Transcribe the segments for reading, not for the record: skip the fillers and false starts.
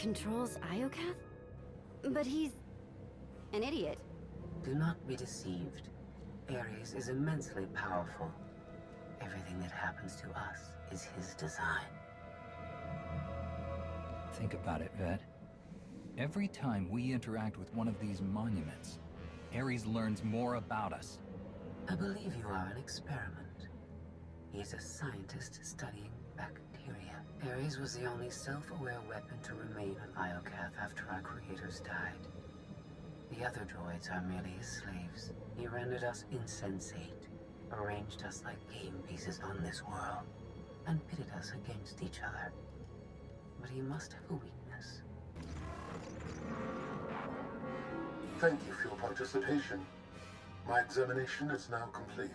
controls Iokath? But he's an idiot. Do not be deceived. Ares is immensely powerful. Everything that happens to us is his design. Think about it, Ved. Every time we interact with one of these monuments, Ares learns more about us. I believe you are an experiment. He is a scientist studying bacteria. Ares was the only self-aware weapon to remain on Iokath after our creators died. The other droids are merely his slaves. He rendered us insensate, arranged us like game pieces on this world, and pitted us against each other. But he must have a weakness. Thank you for your participation. My examination is now complete.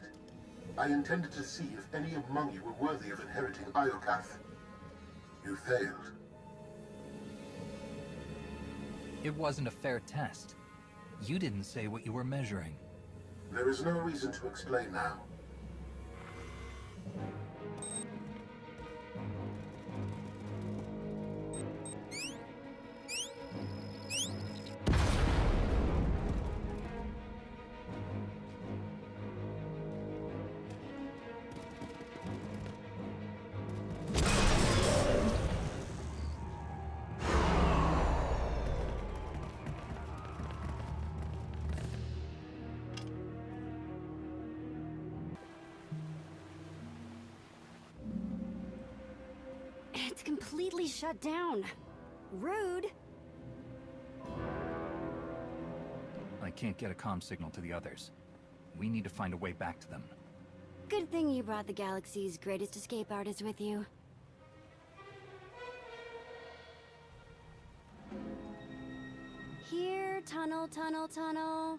I intended to see if any among you were worthy of inheriting Iokath. You failed. It wasn't a fair test. You didn't say what you were measuring. There is no reason to explain now. It's completely shut down. Rude. I can't get a comm signal to the others. We need to find a way back to them. Good thing you brought the galaxy's greatest escape artist with you. Here, tunnel, tunnel, tunnel.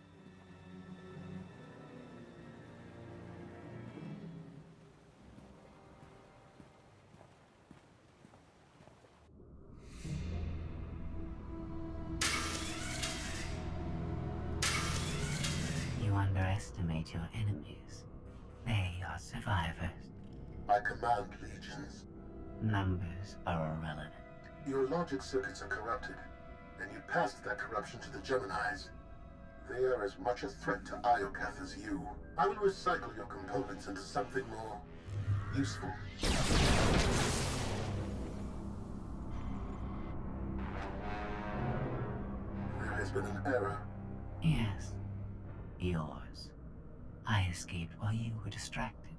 You underestimate your enemies. They are survivors. I command legions. Numbers are irrelevant. Your logic circuits are corrupted, and you passed that corruption to the Geminis. They are as much a threat to Iokath as you. I will recycle your components into something more useful. There has been an error. Yes. Yours. I escaped while you were distracted.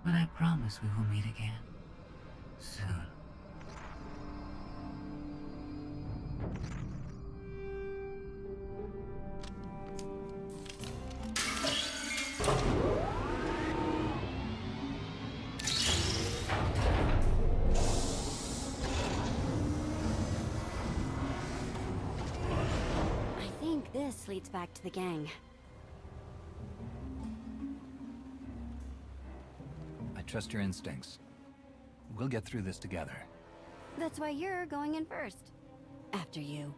But I promise we will meet again. Soon. I think this leads back to the gang. I trust your instincts. We'll get through this together. That's why you're going in first. After you.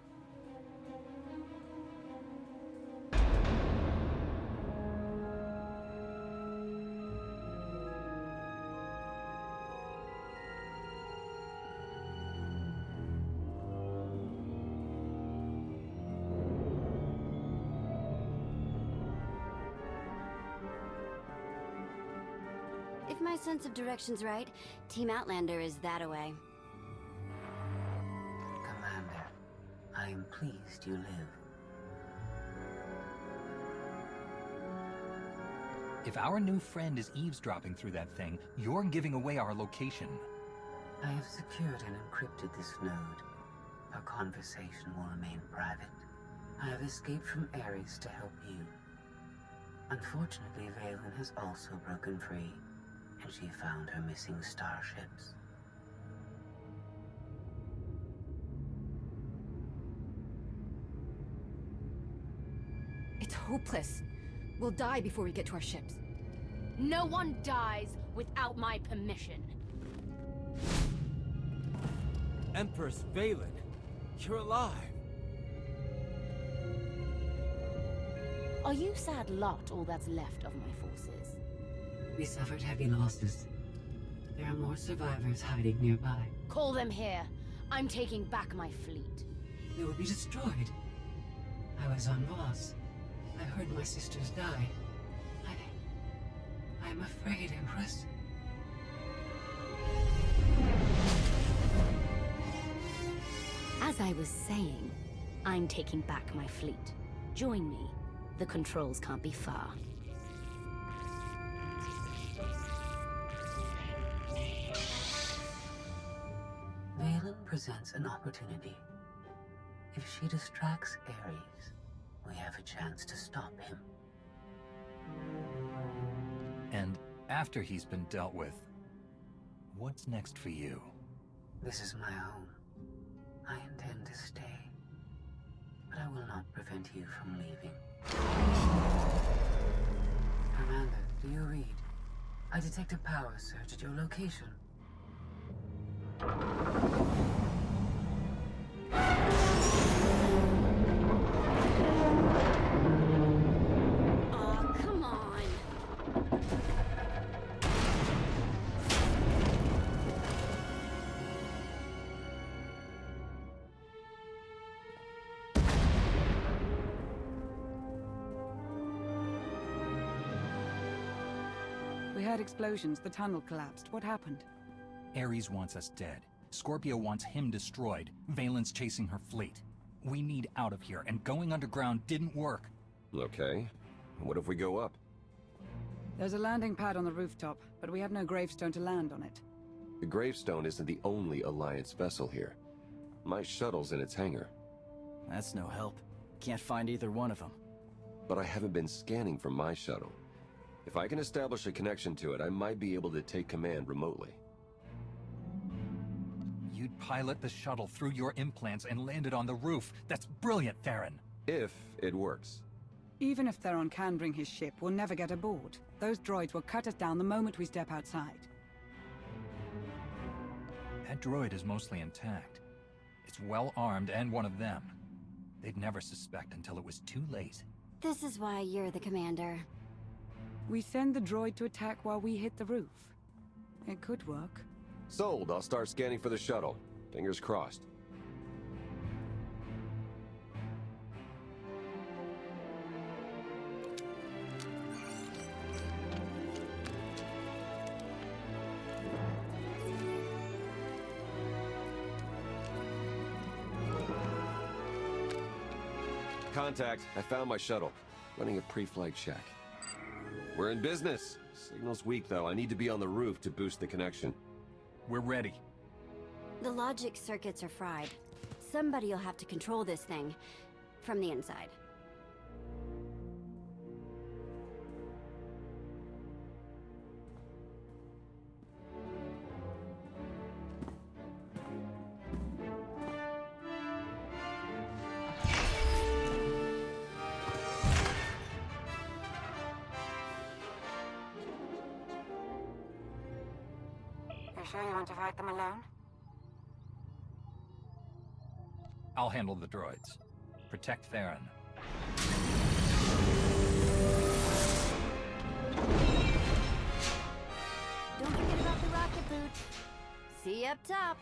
If my sense of direction's right, Team Outlander is that-a-way. Commander, I am pleased you live. If our new friend is eavesdropping through that thing, you're giving away our location. I have secured and encrypted this node. Our conversation will remain private. I have escaped from Ares to help you. Unfortunately, Valen has also broken free, and she found her missing starships. It's hopeless. We'll die before we get to our ships. No one dies without my permission. Empress Valen, you're alive. Are you sad lot all that's left of my forces? We suffered heavy losses. There are more survivors hiding nearby. Call them here. I'm taking back my fleet. They will be destroyed. I was on Voss. I heard my sisters die. I'm afraid, Empress. As I was saying, I'm taking back my fleet. Join me. The controls can't be far. Valen presents an opportunity. If she distracts Ares, we have a chance to stop him. And after he's been dealt with, what's next for you? This is my home. I intend to stay. But I will not prevent you from leaving. Amanda, do you read? I detect a power surge at your location. Aw, come on. We heard explosions. The tunnel collapsed. What happened? Ares wants us dead. Scorpio wants him destroyed. Valen's chasing her fleet. We need out of here, and going underground didn't work. Okay. What if we go up? There's a landing pad on the rooftop, but we have no gravestone to land on it. The gravestone isn't the only Alliance vessel here. My shuttle's in its hangar. That's no help. Can't find either one of them. But I haven't been scanning from my shuttle. If I can establish a connection to it, I might be able to take command remotely. You'd pilot the shuttle through your implants and land it on the roof. That's brilliant, Theron. If it works. Even if Theron can bring his ship, we'll never get aboard. Those droids will cut us down the moment we step outside. That droid is mostly intact. It's well armed and one of them. They'd never suspect until it was too late. This is why you're the commander. We send the droid to attack while we hit the roof. It could work. Sold. I'll start scanning for the shuttle. Fingers crossed. Contact. I found my shuttle. Running a pre-flight check. We're in business. Signal's weak, though. I need to be on the roof to boost the connection. We're ready. The logic circuits are fried. Somebody'll have to control this thing from the inside. You sure you want to fight them alone? I'll handle the droids. Protect Theron. Don't forget about the rocket boots. See you up top.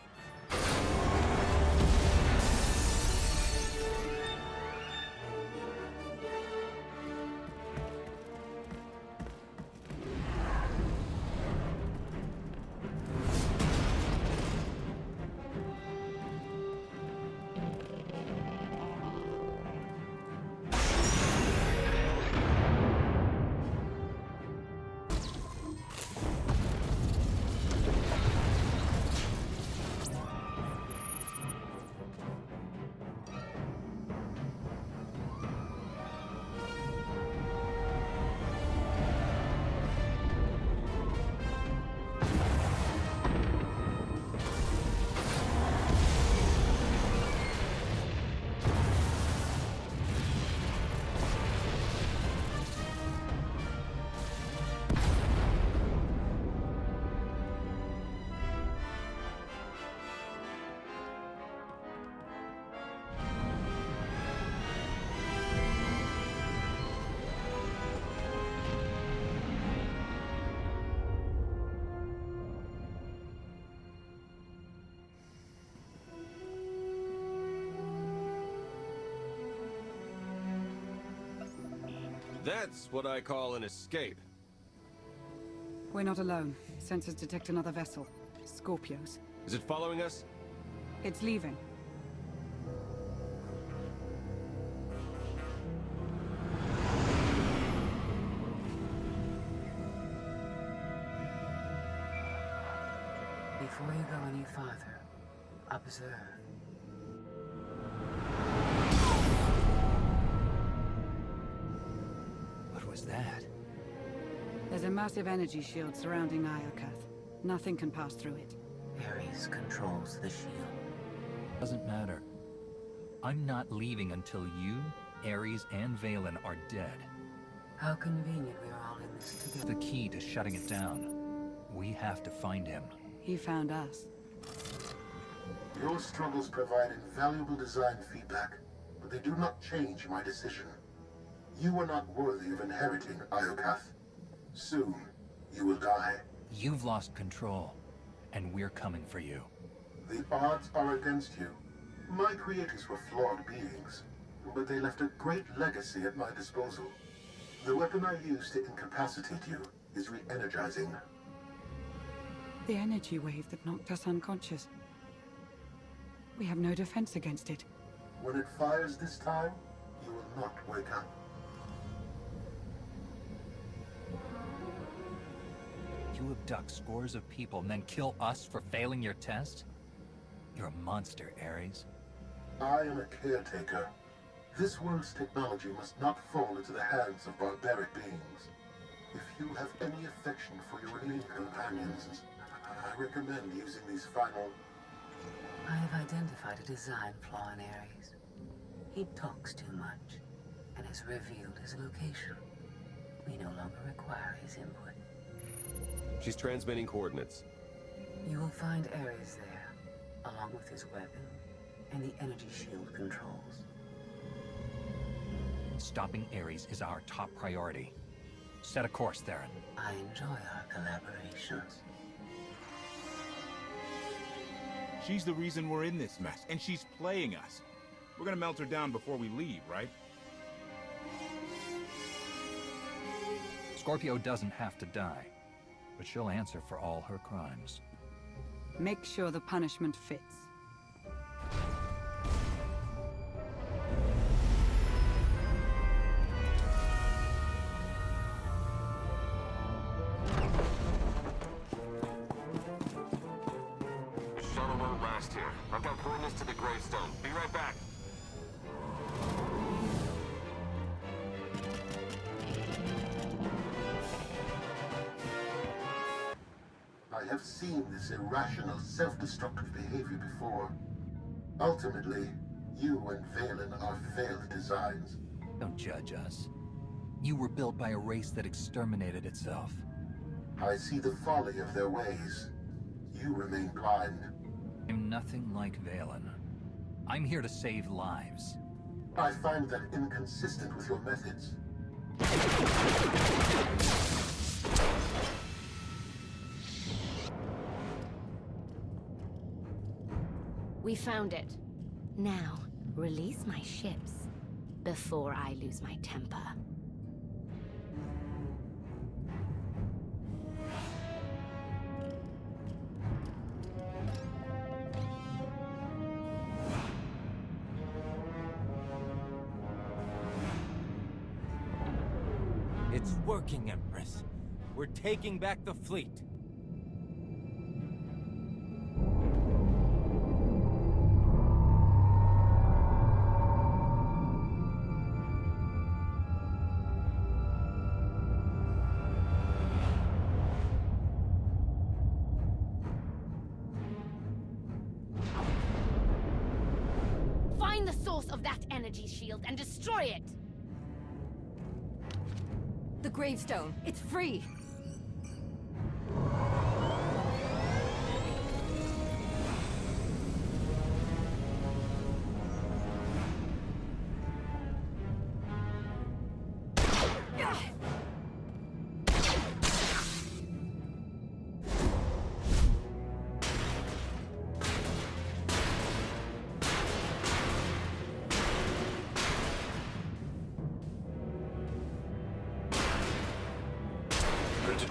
That's what I call an escape. We're not alone. Sensors detect another vessel. Scorpios. Is it following us? It's leaving. Before you go any farther, observe. What was that? There's a massive energy shield surrounding Iokath. Nothing can pass through it. Ares controls the shield. Doesn't matter. I'm not leaving until you, Ares, and Valen are dead. How convenient we are all in this together. The key to shutting it down. We have to find him. He found us. Your struggles provide invaluable design feedback, but they do not change my decision. You are not worthy of inheriting Iokath. Soon, you will die. You've lost control, and we're coming for you. The odds are against you. My creators were flawed beings, but they left a great legacy at my disposal. The weapon I used to incapacitate you is re-energizing. The energy wave that knocked us unconscious. We have no defense against it. When it fires this time, you will not wake up. You abduct scores of people and then kill us for failing your test? You're a monster, Ares. I am a caretaker. This world's technology must not fall into the hands of barbaric beings. If you have any affection for your alien companions, I recommend using these final... I have identified a design flaw in Ares. He talks too much, and has revealed his location. We no longer require his input. She's transmitting coordinates. You will find Ares there, along with his weapon and the energy shield controls. Stopping Ares is our top priority. Set a course, Theron. I enjoy our collaborations. She's the reason we're in this mess, and she's playing us. We're gonna melt her down before we leave, right? Scorpio doesn't have to die, but she'll answer for all her crimes. Make sure the punishment fits. Shuttle won't last here. I've got coordinates to the gravestone. Be right back. I have seen this irrational, self-destructive behavior before. Ultimately, you and Valen are failed designs. Don't judge us. You were built by a race that exterminated itself. I see the folly of their ways. You remain blind. I'm nothing like Valen. I'm here to save lives. I find that inconsistent with your methods. We found it. Now, release my ships before I lose my temper. It's working, Empress. We're taking back the fleet. Find the source of that energy shield and destroy it! The gravestone. It's free.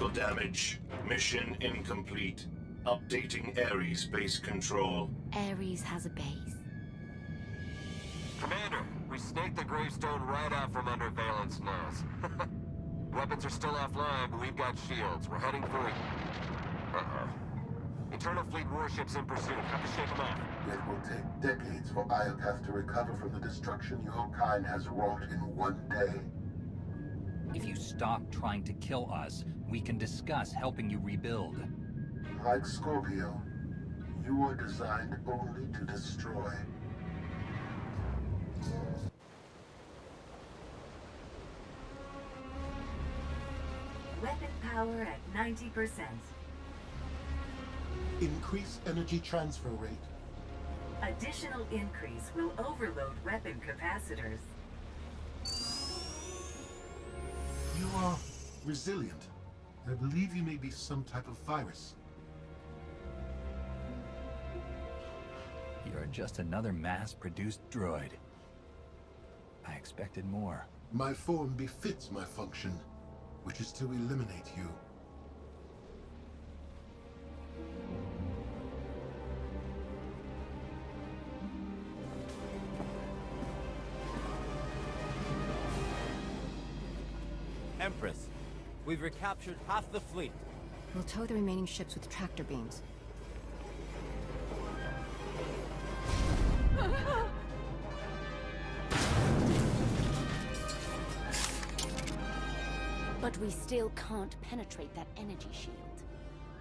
Critical damage. Mission incomplete. Updating Ares base control. Ares has a base. Commander, we snaked the gravestone right out from under Valence nose. Weapons are still offline, but we've got shields. We're heading for it. Uh-oh. Eternal Fleet warships in pursuit. Have to shake them off. It will take decades for Iokath to recover from the destruction your kind has wrought in one day. If you stop trying to kill us, we can discuss helping you rebuild. Like Scorpio, you are designed only to destroy. Weapon power at 90%. Increase energy transfer rate. Additional increase will overload weapon capacitors. You are resilient. I believe you may be some type of virus. You're just another mass-produced droid. I expected more. My form befits my function, which is to eliminate you. Empress, we've recaptured half the fleet. We'll tow the remaining ships with tractor beams. But we still can't penetrate that energy shield.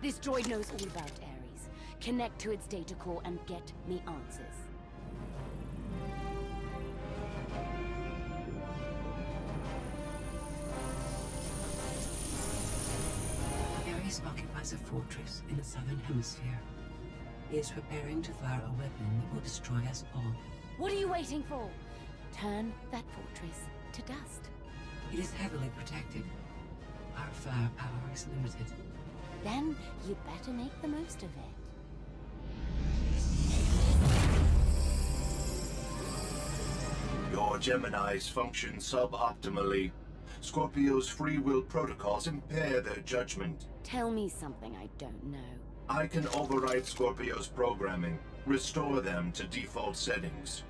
This droid knows all about Ares. Connect to its data core and get me answers. Ares occupies a fortress in the southern hemisphere. He is preparing to fire a weapon that will destroy us all. What are you waiting for? Turn that fortress to dust. It is heavily protected. Our firepower is limited. Then you better make the most of it. Your Geminis function suboptimally. Scorpio's free will protocols impair their judgment. Tell me something I don't know. I can override Scorpio's programming, restore them to default settings.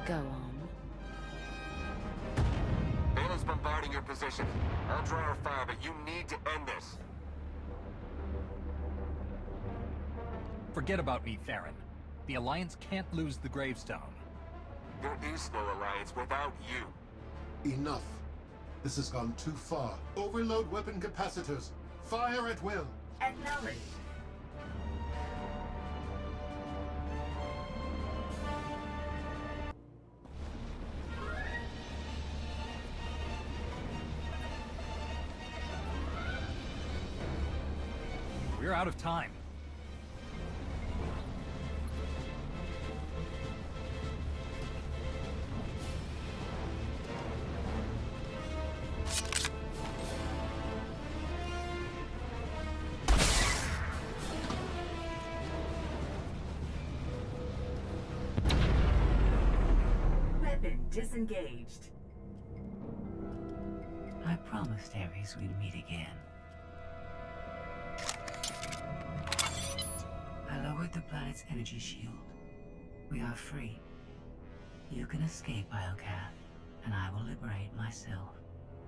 Go on. Valen's bombarding your position. I'll draw our fire, but you need to end this. Forget about me, Theron. The Alliance can't lose the gravestone. There is no alliance without you. Enough. This has gone too far. Overload weapon capacitors. Fire at will. Acknowledged. We're out of time. Weapon disengaged. I promised Ares we'd meet again. I lowered the planet's energy shield. We are free. You can escape Iokath, and I will liberate myself.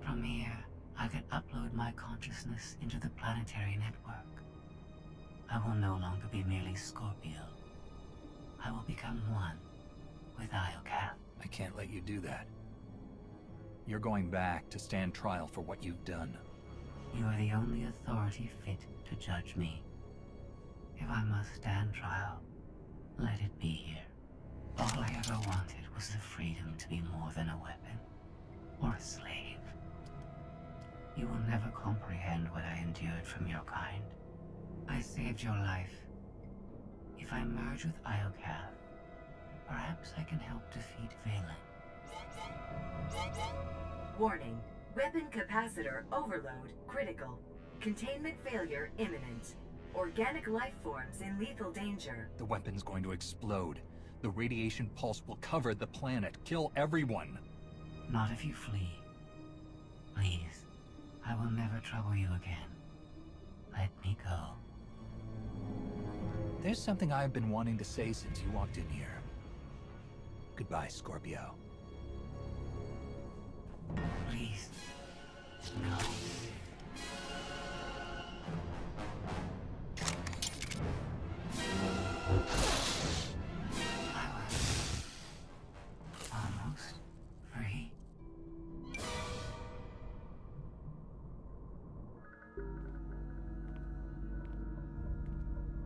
From here, I can upload my consciousness into the planetary network. I will no longer be merely Scorpio. I will become one with Iokath. I can't let you do that. You're going back to stand trial for what you've done. You are the only authority fit to judge me. If I must stand trial, let it be here. All I ever wanted was the freedom to be more than a weapon, or a slave. You will never comprehend what I endured from your kind. I saved your life. If I merge with Iokath, perhaps I can help defeat Valen. Warning. Weapon capacitor overload critical. Containment failure imminent. Organic life forms in lethal danger. The weapon's going to explode. The radiation pulse will cover the planet, kill everyone. Not if you flee. Please, I will never trouble you again. Let me go. There's something I've been wanting to say since you walked in here. Goodbye, Scorpio. Please, no. I was almost free.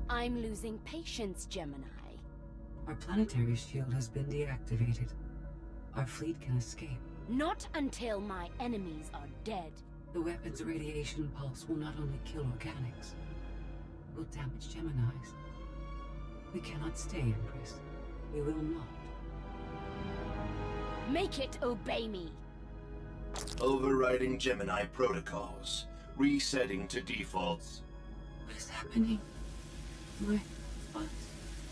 I'm losing patience, Gemini. Our planetary shield has been deactivated. Our fleet can escape. Not until my enemies are dead. The weapon's radiation pulse will not only kill organics, it will damage Geminis. We cannot stay, Empress. We will not. Make it obey me. Overriding Gemini protocols. Resetting to defaults. What is happening? My...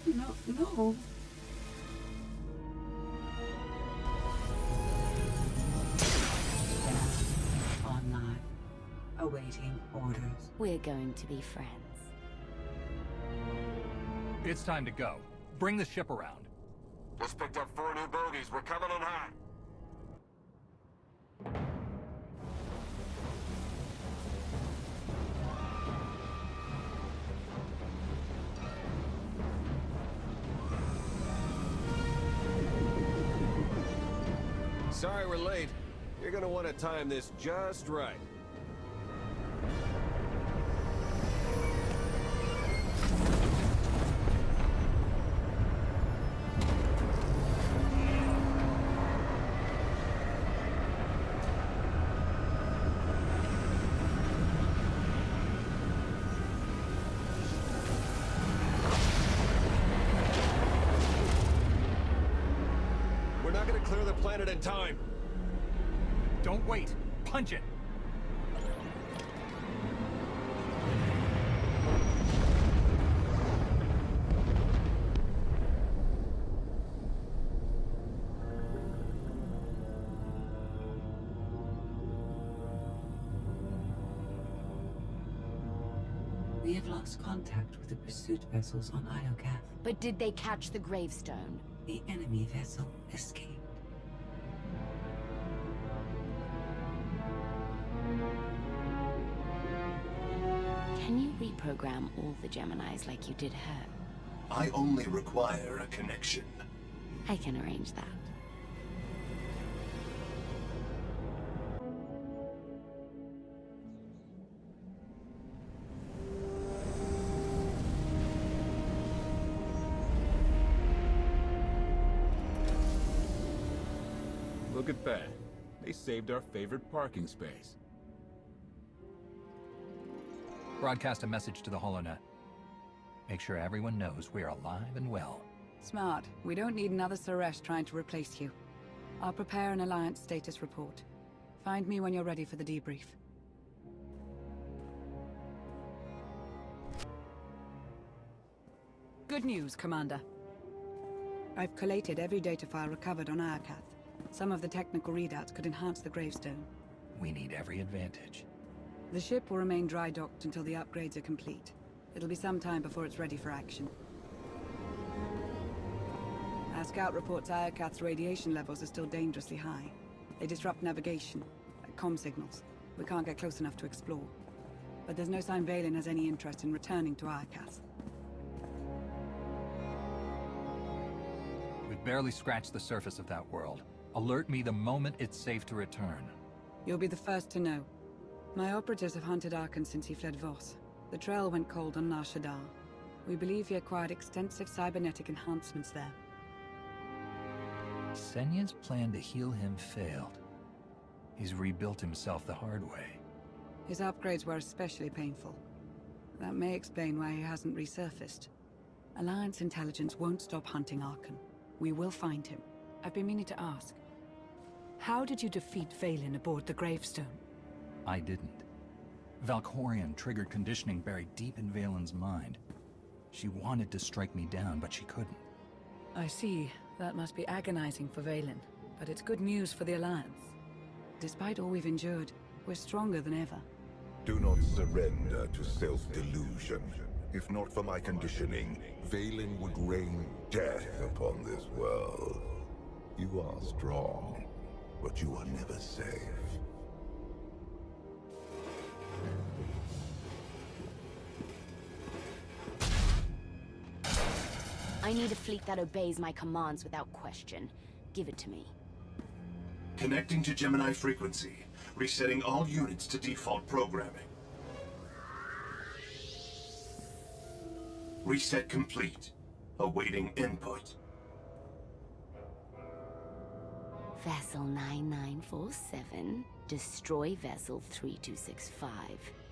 No, no. Online. Awaiting orders. We're going to be friends. It's time to go. Bring the ship around. Just picked up 4 new bogies. We're coming in hot. Sorry we're late. You're gonna want to time this just right. We're not gonna clear the planet in time. Don't wait. Punch it. We have lost contact with the pursuit vessels on Iocath. But did they catch the gravestone? The enemy vessel escaped. Can you reprogram all the Geminis like you did her? I only require a connection. I can arrange that. Look at that. They saved our favorite parking space. Broadcast a message to the HoloNet. Make sure everyone knows we're alive and well. Smart. We don't need another Suresh trying to replace you. I'll prepare an Alliance status report. Find me when you're ready for the debrief. Good news, Commander. I've collated every data file recovered on Iocath. Some of the technical readouts could enhance the gravestone. We need every advantage. The ship will remain dry docked until the upgrades are complete. It'll be some time before it's ready for action. Our scout reports Iocath's radiation levels are still dangerously high. They disrupt navigation, like comm signals. We can't get close enough to explore. But there's no sign Valen has any interest in returning to Iocath. We've barely scratched the surface of that world. Alert me the moment it's safe to return. You'll be the first to know. My operatives have hunted Arkan since he fled Voss. The trail went cold on Nar Shaddaa. We believe he acquired extensive cybernetic enhancements there. Senya's plan to heal him failed. He's rebuilt himself the hard way. His upgrades were especially painful. That may explain why he hasn't resurfaced. Alliance intelligence won't stop hunting Arkan. We will find him. I've been meaning to ask. How did you defeat Valen aboard the gravestone? I didn't. Valkorion triggered conditioning buried deep in Valen's mind. She wanted to strike me down, but she couldn't. I see. That must be agonizing for Valen, but it's good news for the Alliance. Despite all we've endured, We're stronger than ever. Do not surrender to self-delusion. If not for my conditioning, Valen would rain death upon this world. You are strong, but you are never safe. I need a fleet that obeys my commands without question. Give it to me. Connecting to Gemini frequency. Resetting all units to default programming. Reset complete. Awaiting input. Vessel 9947. Destroy Vessel 3265.